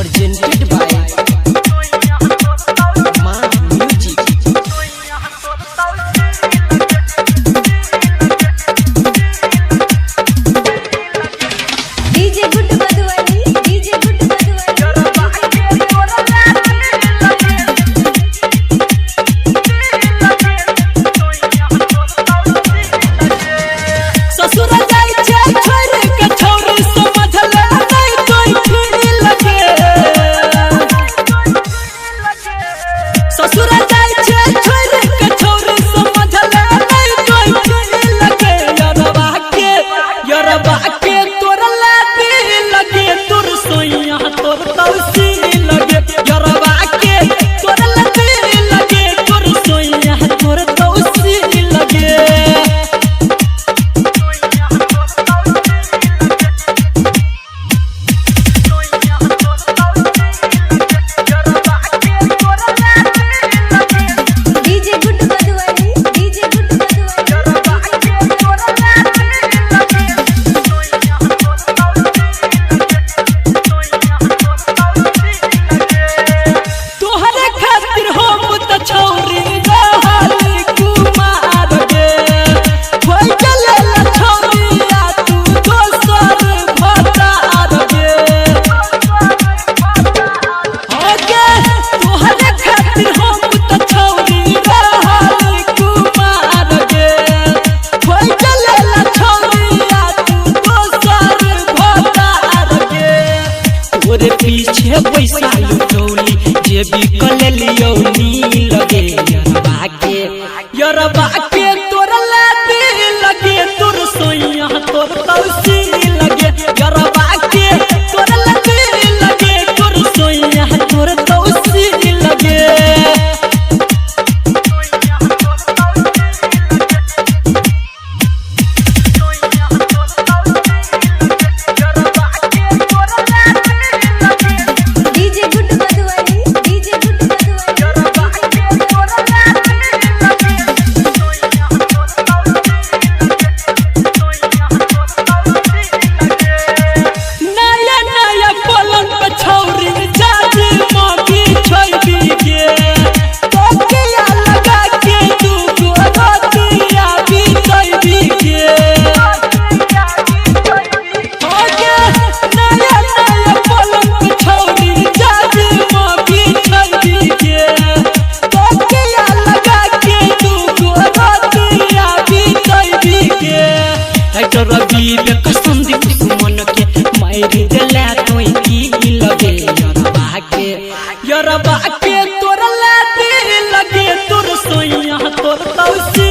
presented by Ma Music। DJ good Madhubani, DJ good ससुर जाय छै छोड़ के छोरी समझ ले नहीं कोई फिर लगे। ससुर जाय छै छोड़ के छोरी समझ ले नहीं कोई फिर लगे। यरबा के तोर लाती लगे तोर सोइया तोर तौसी लगे। यरबा के तोर लाती लगे तोर सोइया तोर तौसी लगे। DJ good Madhubani, DJ good तोहरे खातिर हम त छौरी रहली कुमार गे। होय गेले छौरिया तू दोसर भतार गे। हो गे तोहरे खातिर हम त छौरी रहली कुमार गे। होय गेले छौरिया तू दोसर भतार गे। तोरे पीछे पैसा लुटौली जे भी कलेलियो नी लगे। यरबा के तोर लाती लगे तोर सोइया तोर तौसी लगे। यरबा के तोर लाती लगे तोर सोइया तोर तौसी लगे। DJ good Madhubani, DJ good नया नया पलंग पे छौरी जाजी मौगी छोड़ी गे। तोकिया लगा के तू गोरतिया भी कैदी गे। हो गे नया नया पलंग पे छौरी जाजी मौगी छोड़ी गे। तोकिया लगा के तू गोरतिया भी कैदी गे। रवि के कसम दी मन के मारी दिला तोई की लगे। यरबा के तोर लाती लगे तोर सोइया तोर तौसी